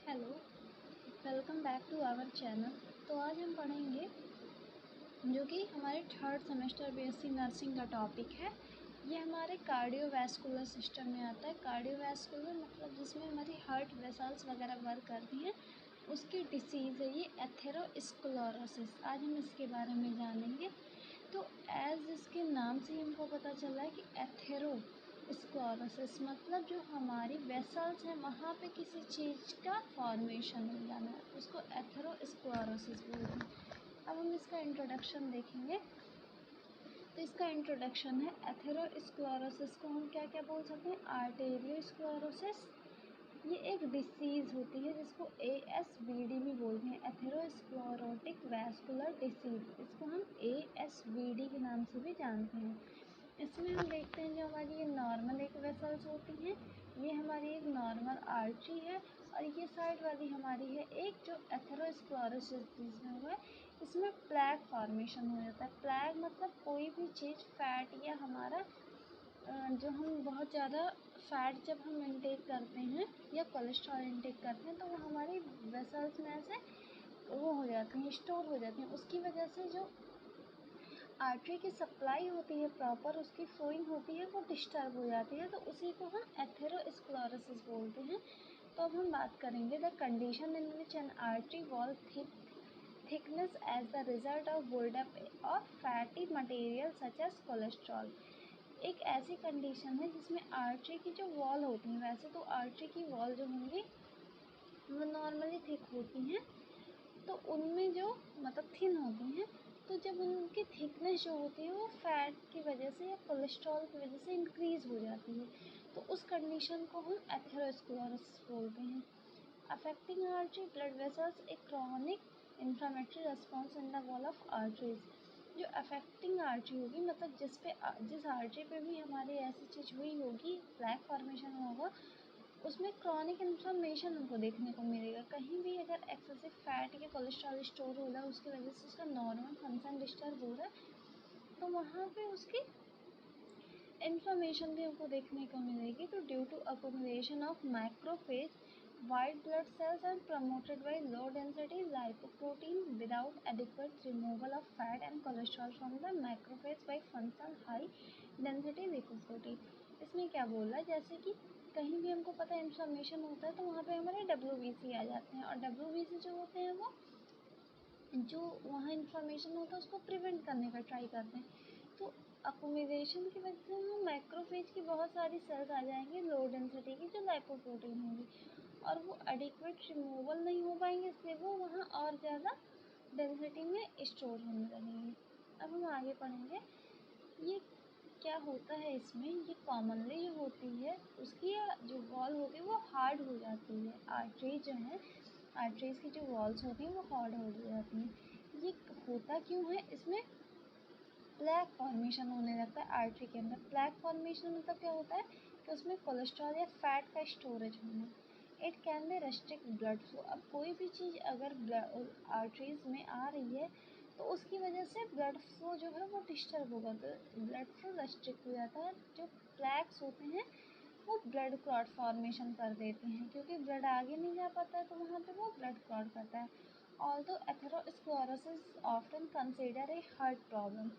Hello, welcome back to our channel. तो आज हम पढ़ेंगे जो कि हमारे थर्ड सेमेस्टर बीएससी नर्सिंग का टॉपिक है। ये हमारे कार्डियोवैस्कुलर सिस्टम में आता है। कार्डियोवैस्कुलर मतलब जिसमें हमारी हार्ट वेसल्स वगैरह वर्क करती हैं, उसकी डिसीज़ है ये एथेरोस्क्लेरोसिस। आज हम इसके बारे में जानेंगे। तो एज इसके नाम से ही हमको पता चल रहा है कि एथेरोस्क्लेरोसिस मतलब जो हमारी वेसल्स हैं वहाँ पे किसी चीज़ का फॉर्मेशन हो जाना, उसको एथेरोस्क्लेरोसिस बोलते हैं। अब हम इसका इंट्रोडक्शन देखेंगे। तो इसका इंट्रोडक्शन है एथेरोस्क्लेरोसिस को हम क्या क्या बोल सकते हैं। आर्टेरियोस्क्लेरोसिस ये एक डिसीज़ होती है जिसको ASVD भी बोलते हैं, एथेरोस्क्लेरोटिक वैस्कुलर डिसीज़। इसको हम ASVD के नाम से भी जानते हैं। इसमें हम देखते हैं जो हमारी ये नॉर्मल एक वेसल्स होती हैं, ये हमारी एक नॉर्मल आर्टरी है और ये साइड वाली हमारी है एक जो एथेरोस्क्लेरोसिस जिसमें हुआ है, इसमें प्लैक फॉर्मेशन हो जाता है। प्लैक मतलब कोई भी चीज़ फैट या हमारा जो हम बहुत ज़्यादा फ़ैट जब हम इंटेक करते हैं या कोलेस्ट्रॉल इंटेक करते हैं तो वो हमारी वेसल्स में ऐसे वो हो जाती हैं, स्टोर हो जाती हैं। उसकी वजह से जो आर्टरी की सप्लाई होती है प्रॉपर, उसकी फ्लोइंग होती है, वो डिस्टर्ब हो जाती है, तो उसी को हम एथेरोस्क्लेरोसिस बोलते हैं। तो अब हम बात करेंगे the condition in which an artery wall thickness as the result of buildup of fatty material such as cholesterol. एक ऐसी कंडीशन है जिसमें आर्टरी की जो वॉल होती है, वैसे तो आर्टरी की वॉल जो होंगी वो नॉर्मली थिक होती हैं, तो उनमें जो मतलब थिन होती हैं, तो जब उनकी थिकनेस जो होती है वो फैट की वजह से या कोलेस्ट्रॉल की वजह से इंक्रीज़ हो जाती है, तो उस कंडीशन को हम एथेरोस्क्लेरोसिस बोलते हैं। अफेक्टिंग आर्टरी ब्लड वेसल्स एक chronic inflammatory response in the wall of arteries. जो अफेक्टिंग आर्टरी होगी मतलब जिस आर्टरी पे भी हमारी ऐसी चीज़ हुई होगी, प्लैक फॉर्मेशन होगा, उसमें क्रॉनिक इन्फ्लेमेशन हमको देखने को मिलेगा। कहीं भी अगर एक्सेसिव फैट या कोलेस्ट्रॉल स्टोर हो रहा है, उसकी वजह से उसका नॉर्मल फंक्शन डिस्टर्ब हो रहा है, तो वहाँ पे उसकी इन्फ्लेमेशन भी हमको देखने को मिलेगी। तो due to accommodation of macrophage white blood cells are promoted by low density lipoprotein without adequate removal of fat and cholesterol from the macrophage by function high density lipoprotein। इसमें क्या बोल रहा है, जैसे कि कहीं भी हमको पता है इन्फ्लेमेशन होता है तो वहाँ पे हमारे WBC आ जाते हैं, और WBC जो होते हैं वो जो वहाँ इन्फ्लेमेशन होता है उसको प्रिवेंट करने का ट्राई करते हैं। तो अकोमोडेशन की वजह से हम मैक्रोफेज की बहुत सारी सेल्स आ जाएंगी लो डेंसिटी की जो लाइपोप्रोटीन होंगी, और वो एडिक्वेट रिमूवल नहीं हो पाएंगे, इसलिए वो वहाँ और ज़्यादा डेंसिटी में स्टोर होने लगेंगे। अब हम आगे पढ़ेंगे ये क्या होता है। इसमें ये कॉमनली जो होती है उसकी जो वॉल होती है वो हार्ड हो जाती है। आर्टरीज जो है, आर्टरीज की जो वॉल्स होती हैं वो हार्ड हो जाती हैं। ये होता क्यों है, इसमें प्लैक फॉर्मेशन होने लगता है आर्टरी के अंदर। प्लैक फॉर्मेशन मतलब क्या होता है कि उसमें कोलेस्ट्रॉल या फैट का स्टोरेज होना। It can be restrict blood flow. अब कोई भी चीज़ अगर आर्टरीज में आ रही है तो उसकी वजह से ब्लड फ्लो जो है वो डिस्टर्ब होगा, तो ब्लड फ्लो रेस्ट्रिक्ट हो जाता है। जो प्लैक्स होते हैं वो ब्लड क्लॉट फॉर्मेशन कर देते हैं, क्योंकि ब्लड आगे नहीं जा पाता है तो वहाँ पे वो ब्लड क्लॉट करता है। Although atherosclerosis often consider a heart problem.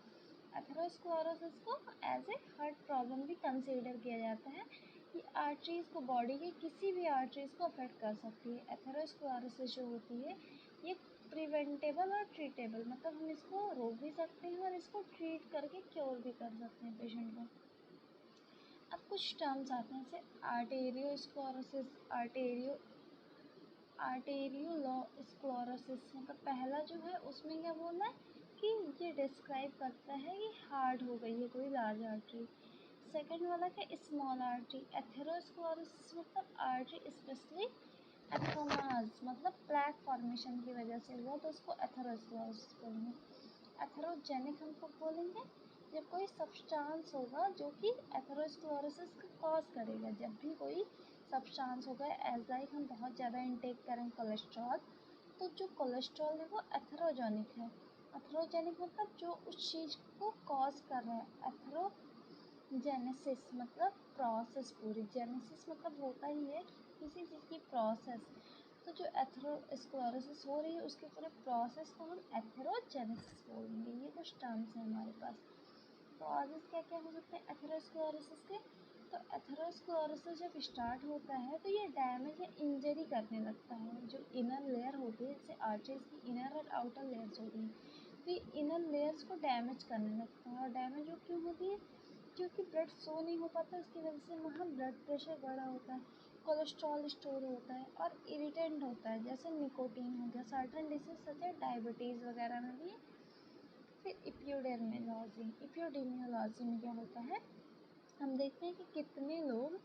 Atherosclerosis को एज ए हार्ट प्रॉब्लम भी कंसिडर किया जाता है। ये आर्टरीज को, बॉडी के किसी भी आर्टरीज को अफेक्ट कर सकती है। एथेरोस्क्लेरोसिस जो होती है ये प्रिवेंटेबल और ट्रीटेबल, मतलब हम इसको रोक भी सकते हैं और इसको ट्रीट करके क्योर भी कर सकते हैं पेशेंट को। अब कुछ टर्म्स आते हैं जैसे आर्टेरियोस्क्लेरोसिस, आर्टेरियोस्क्लेरोसिस मतलब पहला जो है उसमें क्या बोलना है कि ये डिस्क्राइब करता है कि हार्ड हो गई है कोई लार्ज आर्टरी। सेकंड वाला क्या, स्मॉल आर्टरी। एथेरोस्क्लेरोसिस मतलब आर्टरी स्पेशली एथेरोमास मतलब प्लैक फॉर्मेशन की वजह से हुआ, तो उसको एथेरोस्क्लेरोसिस बोलेंगे। एथेरोजेनिक हम कब बोलेंगे, जब कोई सब्सटेंस होगा जो कि एथेरोस्क्लेरोसिस का कॉज करेगा। जब भी कोई सब्सटेंस होगा, एज लाइक हम बहुत ज़्यादा इंटेक करें कोलेस्ट्रॉल, तो जो कोलेस्ट्रॉल है वो एथेरोजेनिक है। एथेरोजेनिक मतलब जो उस चीज़ को कॉज कर रहा है। एथेरोजेनेसिस मतलब प्रोसेस, पूरी जेनेसिस मतलब होता ही है किसी चीज़ की प्रोसेस। तो जो एथेरोस्क्लेरोसिस हो रही है उसके पूरे प्रोसेस को हम एथेरोजेनेसिस बोलेंगे। ये कुछ टर्म्स हैं हमारे पास। कॉजेज क्या क्या हो सकते हैं एथेरोस्क्लेरोसिस के? तो एथेरोस्क्लेरोसिस जब स्टार्ट होता है तो ये डैमेज या इंजरी करने लगता है। जो इनर लेयर होती है, जैसे आर्टरीज की इनर और आउटर लेयर्स होती हैं, तो ये इनर लेयर्स को डैमेज करने लगता है। और डैमेज वो क्यों होती है? क्योंकि ब्लड फ्लो नहीं हो पाता, उसकी वजह से वहाँ ब्लड प्रेशर बढ़ा होता है, कोलेस्ट्रॉल स्टोर होता है और इरिटेंट होता है, जैसे निकोटीन हो गया। सर्टेन डिसीज सच है डायबिटीज़ वगैरह में भी। फिर एपिडेमियोलॉजी में क्या होता है, हम देखते हैं कि कितने लोग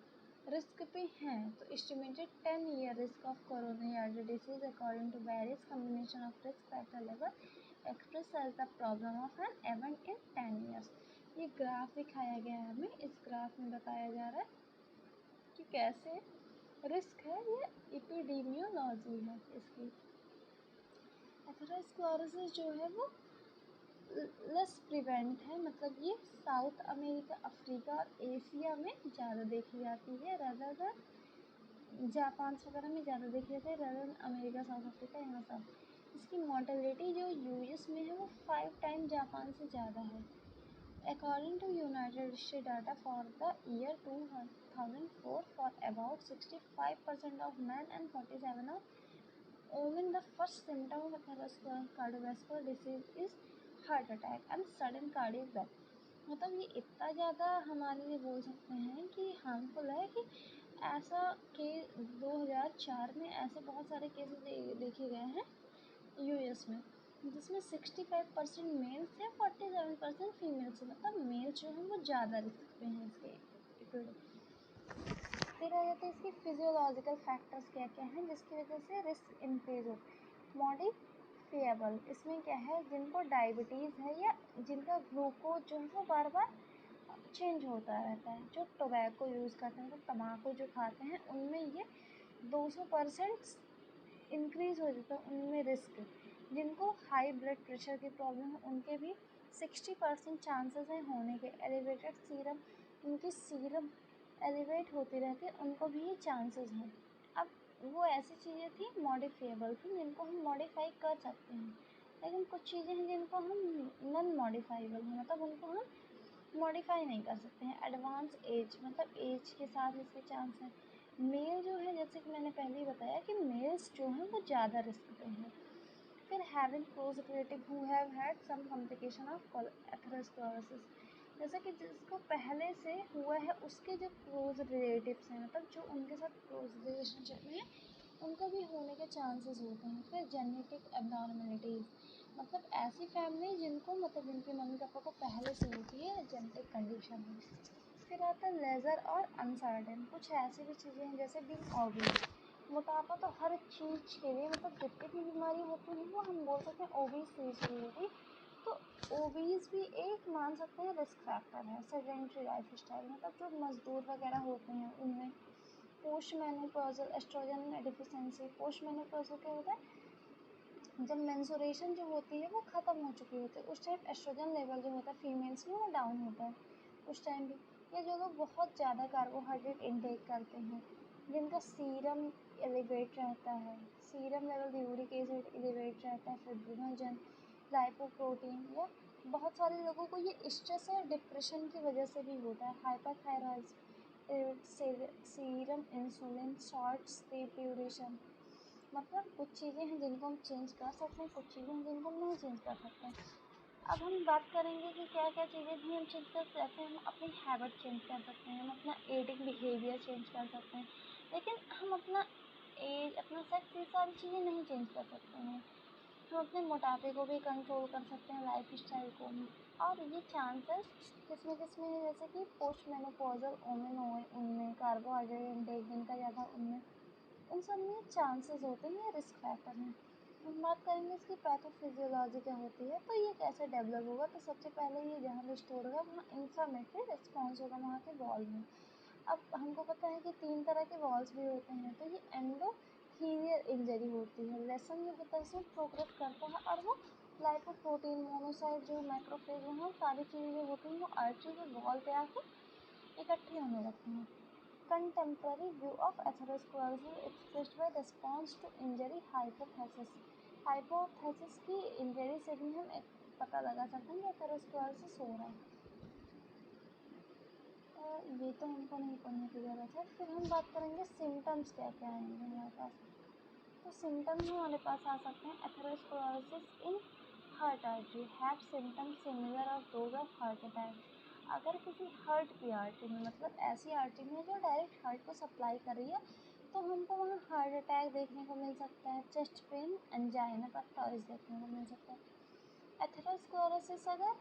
रिस्क पे हैं। तो estimated 10 year risk of coronary artery disease according to various combination of risk factor level express as the problem of an event in 10 years. ये ग्राफ दिखाया गया है हमें। इस ग्राफ में बताया जा रहा है कि कैसे रिस्क है, ये एपिडेमियोलॉजी है इसकी। एथेरोस्क्लेरोसिस जो है वो लेस प्रिवेंट है, मतलब ये साउथ अमेरिका, अफ्रीका और एशिया में ज़्यादा देखी जाती है रदर देन जापान वगैरह में ज़्यादा देखी जाती है rather than America, south Africa, यहाँ सब। इसकी मॉर्टेलिटी जो यूएस में है वो 5 टाइम जापान से ज़्यादा है। According to United State data for the year 2004 for about 65% of man and 47 of women the first symptom of cardiovascular disease is heart attack and sudden cardiac death. मतलब ये इतना ज़्यादा हमारे लिए बोल सकते हैं कि हार्मफुल है कि ऐसा के 2004 में ऐसे बहुत सारे केसेस देखे गए हैं यूएस में, जिसमें 65% मेल्स थे, 47% फीमेल्स थे। मतलब मेल्स जो हैं वो ज़्यादा रिस्क पे हैं इसके। फिर आ जाते हैं इसके फिजियोलॉजिकल फैक्टर्स क्या क्या हैं जिसकी वजह से रिस्क इंक्रीज हो। मॉडिफिएबल, इसमें क्या है, जिनको डायबिटीज़ है या जिनका ग्लूकोज जो है वो बार बार चेंज होता रहता है, जो टोबैको यूज़ करते हैं, तो तम्बाकू जो खाते हैं, उनमें ये 200% इंक्रीज़ हो जाता है उनमें रिस्क। जिनको हाई ब्लड प्रेशर की प्रॉब्लम है उनके भी 60% चांसेस हैं होने के। एलिवेटेड सीरम, उनकी सीरम एलिवेट होती रहती है, उनको भी ये चांसेस हैं। अब वो ऐसी चीज़ें थी मॉडिफिएबल थी जिनको हम मॉडिफाई कर सकते हैं, लेकिन कुछ चीज़ें हैं जिनको हम नॉन मॉडिफाइबल हैं, मतलब उनको हम मॉडिफाई नहीं कर सकते हैं। एडवांस एज, मतलब एज के साथ इसके चांस हैं। मेल जो है, जैसे कि मैंने पहले ही बताया कि मेल्स जो हैं वो ज़्यादा रिस्क पे हैं। फिर having close relative who have had some complication of atherosclerosis, जैसे कि जिसको पहले से हुआ है उसके जो क्लोज रिलेटिव्स हैं, मतलब जो उनके साथ क्लोज रिलेशनशिप में है, उनको भी होने के चांसेस होते हैं। फिर जेनेटिक एबनॉर्मलिटीज़, मतलब ऐसी फैमिली जिनको, मतलब जिनके मम्मी पापा को पहले से होती है जेनेटिक कंडीशन में। फिर आता है लेज़र और अनसर्टेन, कुछ ऐसी भी चीज़ें हैं जैसे बीइंग ओबीज। मोटापा तो हर चीज़ के लिए, मतलब जितनी भी बीमारी होती है वो हम बोल सकते हैं ओबीज से रिलेटेड। तो ओबीज भी एक मान सकते हैं रिस्क फैक्टर है। सेडेंटरी लाइफ स्टाइल, मतलब जो मजदूर वगैरह होते हैं उनमें। Post menopausal estrogen deficiency, post menopausal क्या होता है, जब मेंसुरेशन जो होती है वो ख़त्म हो चुकी होती है, उस टाइम एस्ट्रोजन लेवल जो होता है फीमेल्स में वो डाउन होता है उस टाइम भी। या जो लोग बहुत ज़्यादा कार्बोहाइड्रेट इनटेक करते हैं, जिनका सीरम एलिवेट रहता है, serum level uric acid elevate रहता है, फिब्रिनोजन, लाइपोप्रोटीन, या बहुत सारे लोगों को ये स्ट्रेस और डिप्रेशन की वजह से भी होता है। Hyperthyroid, serum insulin, short sleep duration, मतलब कुछ चीज़ें हैं जिनको हम चेंज कर सकते हैं, कुछ चीज़ें हैं जिनको हम नहीं चेंज कर सकते हैं। अब हम बात करेंगे कि क्या क्या चीज़ें भी हम चेंज कर सकते हैं। हम अपनी हैबिट चेंज कर सकते हैं, हम अपना ईटिंग बिहेवियर चेंज कर सकते हैं, लेकिन हम अपना एज, अपना सेक्स, ये सारी चीज़ें नहीं चेंज कर सकते हैं। हम अपने मोटापे को भी कंट्रोल कर सकते हैं, लाइफ स्टाइल को भी। और ये चांसेस किसमें किसमें है, जैसे कि पोस्ट मेनोपॉजल वुमेन हो, उनमें कार्बोहाइड्रेट इंटेक जिनका ज़्यादा, उनमें, उन सब में चांसेस होते हैं, रिस्क फैक्टर हैं। हम बात करेंगे इसकी पैथोफिजियोलॉजी क्या होती है, तो ये कैसे डेवलप होगा। तो सबसे पहले ये जहाँ भी स्टोर होगा वहाँ इंफ्लामेटरी रिस्पॉन्स होगा वहाँ के वॉल में। अब हमको पता है कि 3 तरह के वॉल्स भी होते हैं, तो ये एंडोथीलियल इंजरी होती है, लेसन जो होता है उसमें प्रोग्रेस करता है, और वो लाइपोप्रोटीन, मोनोसाइट, जो मैक्रोफेज हैं, सारी चीज़ें जो होती हैं वो आर्टरी के वॉल पे आके इकट्ठी होने लगती हैं। Contemporary view of atherosclerosis expressed by response to injury hypothesis. Hypothesis की इंजरी से भी हम पता लगा सकते हैं कि एथेरोस्क्लेरोसिस हो रहा है। ये तो हमको नहीं पढ़ने की ज़रूरत है। फिर हम बात करेंगे सिम्टम्स क्या क्या आएंगे हमारे पास। तो सिम्टम्स हमारे पास आ सकते हैं atherosclerosis in heart artery have symptoms similar of those of heart attack. अगर किसी हार्ट की आर्टरी में, मतलब ऐसी आर्टरी में जो डायरेक्ट हार्ट को सप्लाई कर रही है, तो हमको वहाँ हार्ट अटैक देखने को मिल सकता है, चेस्ट पेन, एंजाइना का टॉरिस देखने को मिल सकता है। एथेरोस्क्लेरोसिस अगर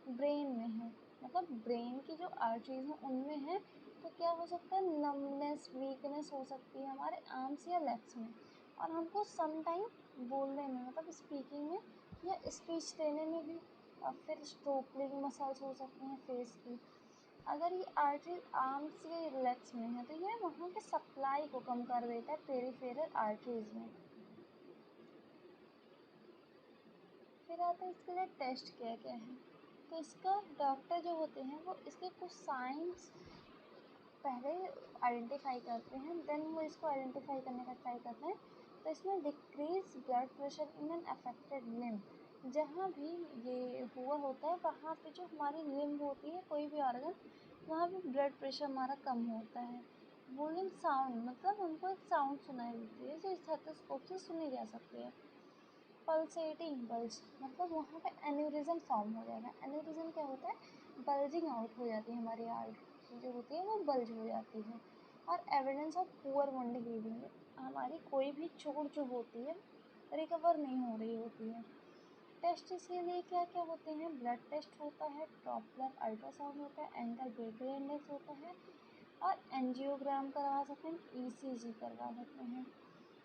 ब्रेन में है, मतलब ब्रेन की जो आर्टरीज हैं उनमें है, तो क्या हो सकता है, नमनेस, वीकनेस हो सकती है हमारे आर्म्स या लेग्स में, और हमको सम टाइम बोलने में, मतलब स्पीकिंग में या स्पीच देने में भी, और फिर स्ट्रोपलिंग मसल्स हो सकती हैं फेस की। अगर ये आर्टरी आर्म्स या लेग्स में है, तो ये वहाँ के सप्लाई को कम कर देता है पेरिफेरल आर्टरीज में। फिर आता है इसके लिए टेस्ट क्या क्या है। तो इसका डॉक्टर जो होते हैं वो इसके कुछ साइंस पहले आइडेंटिफाई करते हैं, देन वो इसको आइडेंटिफाई करने का ट्राई करते हैं। तो इसमें decrease blood pressure in an affected limb, जहाँ भी ये हुआ होता है वहाँ पे जो हमारी लिम्ब होती है, कोई भी ऑर्गन, वहाँ पे ब्लड प्रेशर हमारा कम होता है। वॉल्यूम साउंड, मतलब हमको एक साउंड सुनाई देती है जो स्टेथोस्कोप से सुनी जा सकती है। पल्सेटिंग बल्ज, मतलब वहाँ पे एन्यूरिज्म फॉर्म हो जाएगा। एन्यूरिज्म क्या होता है, बल्जिंग आउट हो जाती है हमारी आर्टरी जो होती है वो बल्ज हो जाती है। और evidence of poor wound healing, हमारी कोई भी चोट जो होती है रिकवर नहीं हो रही होती है। टेस्ट इसके लिए क्या क्या होते हैं, ब्लड टेस्ट होता है, डॉपलर अल्ट्रासाउंड होता है, एंकल ब्रेकिंग इंडेक्स होता है, और एंजियोग्राम करवा सकते हैं, ईसीजी करवा सकते हैं।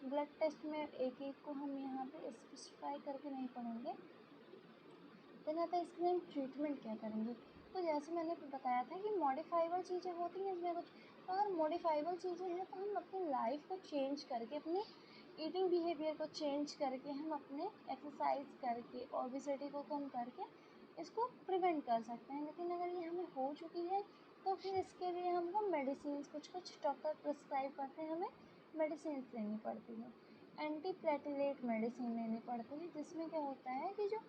ब्लड टेस्ट में एक एक को हम यहाँ पे स्पेसिफाई करके नहीं पढ़ेंगे। देन आता है इसके लिए हम ट्रीटमेंट क्या करेंगे। तो जैसे मैंने बताया था कि मॉडिफाइबल चीज़ें होती हैं इसमें कुछ, तो अगर मॉडिफाइबल चीज़ें हैं तो हम अपनी लाइफ को चेंज करके, अपने ईटिंग बिहेवियर को चेंज करके, हम अपने एक्सरसाइज करके, ओबेसिटी को कम करके इसको प्रिवेंट कर सकते हैं। लेकिन अगर ये हमें हो चुकी है तो फिर इसके लिए हमको मेडिसिन कुछ डॉक्टर प्रिस्क्राइब करते हैं, हमें मेडिसिन लेनी पड़ती है। एंटी प्लेटलेट मेडिसिन लेनी पड़ती है, जिसमें क्या होता है कि जो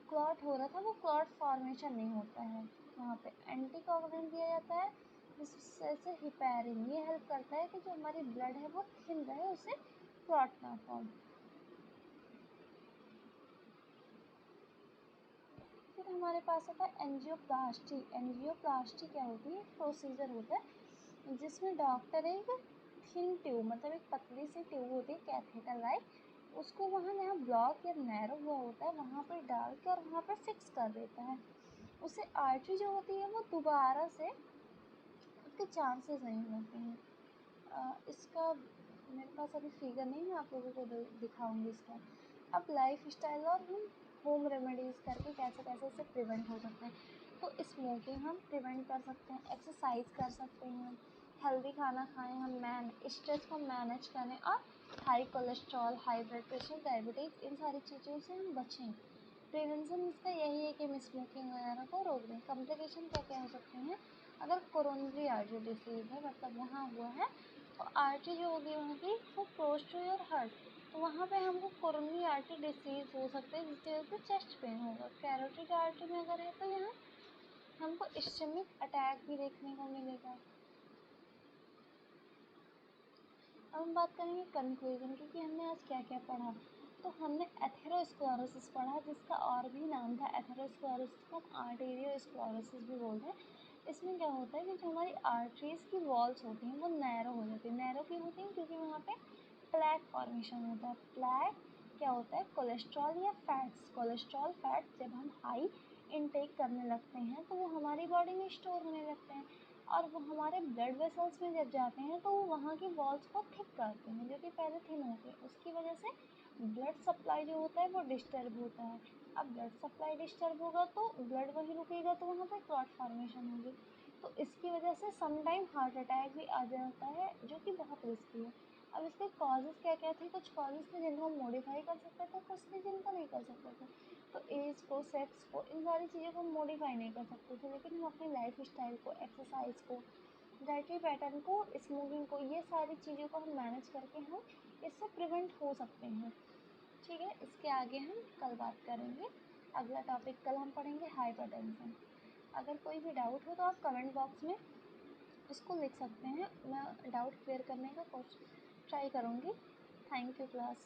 क्लॉट हो रहा था वो क्लॉट फॉर्मेशन नहीं होता है, वहाँ पे एंटी कोगुलेंट दिया जाता है जिससे हिपैरिन, ये हेल्प करता है कि जो हमारी ब्लड है वो थिन रहे, उससे क्लॉट ना फॉर्म। फिर हमारे पास आता है एंजियोप्लास्टी। एंजियोप्लास्टी क्या होती है, प्रोसीजर होता है जिसमें डॉक्टर एक थिन ट्यूब, मतलब एक पतली सी ट्यूब होती है कैथेटर लाइक, उसको वहाँ जहाँ ब्लॉक या नैरो हुआ होता है वहाँ पर डाल के और वहाँ पर फिक्स कर देता है। उससे आर्टरी जो होती है वो दोबारा से उसके चांसेस नहीं होते हैं। इसका मेरे पास अभी फिगर नहीं, मैं आप लोगों को दिखाऊंगी इसका। अब लाइफ स्टाइल और हम होम रेमेडीज़ करके कैसे कैसे इसे प्रिवेंट हो सकते हैं। तो स्मोकिंग हम प्रिवेंट कर सकते हैं, एक्सरसाइज कर सकते हैं, हेल्दी खाना खाएं, हम स्ट्रेस को मैनेज करें, और high cholesterol, high blood pressure, diabetes, इन सारी चीज़ों से हम बचें। प्रिवेंशन इसका यही है कि हम स्मोकिंग वगैरह को रोक दें। कॉम्प्लिकेशन क्या क्या हो सकते हैं, अगर कोरोनरी आर्टरी डिसीज़ है, मतलब वहाँ हुआ है, तो आर्टरी जो होगी वहाँ की वो क्लोज टू योर हार्ट, तो वहाँ पे हमको कोरोनरी आर्टरी डिसीज़ हो सकते हैं, जिसकी वजह से चेस्ट पेन होगा। कैरोटिड आर्टरी में अगर है तो यहाँ हमको इस्केमिक अटैक भी देखने को मिलेगा। अब हम बात करेंगे कंक्लूजन की कि हमने आज क्या क्या पढ़ा। तो हमने एथेरोस्क्लेरोसिस पढ़ा, जिसका और भी नाम था एथेरोस्क्लेरोसिस को आर्टेरियोस्क्लेरोसिस भी बोलते हैं। इसमें क्या होता है कि जो हमारी आर्टरीज की वॉल्स होती हैं वो नैरो हो जाती है। नैरो क्यों होती हैं, क्योंकि वहाँ पे प्लैक फॉर्मेशन होता है। प्लैक क्या होता है, कोलेस्ट्रॉल या फैट्स। कोलेस्ट्रॉल फैट्स जब हम हाई इनटेक करने लगते हैं तो वो हमारी बॉडी में स्टोर होने लगते हैं, और वो हमारे ब्लड वेसल्स में जब जाते हैं तो वो वहाँ की वॉल्स को थिक करते हैं, जो कि पहले थिन होते हैं। उसकी वजह से ब्लड सप्लाई जो होता है वो डिस्टर्ब होता है। अब ब्लड सप्लाई डिस्टर्ब होगा तो ब्लड वहीं रुकेगा, तो वहाँ पर क्लॉट फॉर्मेशन होगी। तो इसकी वजह से समटाइम हार्ट अटैक भी आ जाता है, जो कि बहुत रिस्की है। अब इसके कॉजेज़ क्या क्या थे, कुछ कॉजेज़ थे जिनको हम मॉडिफाई कर सकते थे, कुछ थे जिनको नहीं कर सकते थे। तो एज को, सेक्स को, इन सारी चीज़ों को मॉडिफाई नहीं कर सकते थे, लेकिन हम अपनी लाइफ स्टाइल को, एक्सरसाइज को, डाइटरी पैटर्न को, स्मोकिंग को, ये सारी चीज़ों को हम मैनेज करके हम इससे प्रिवेंट हो सकते हैं। ठीक है, इसके आगे हम कल बात करेंगे। अगला टॉपिक कल हम पढ़ेंगे हाइपरटेंशन। अगर कोई भी डाउट हो तो आप कमेंट बॉक्स में उसको लिख सकते हैं, मैं डाउट क्लियर करने का कोशिश ट्राई करूँगी। Thank you class.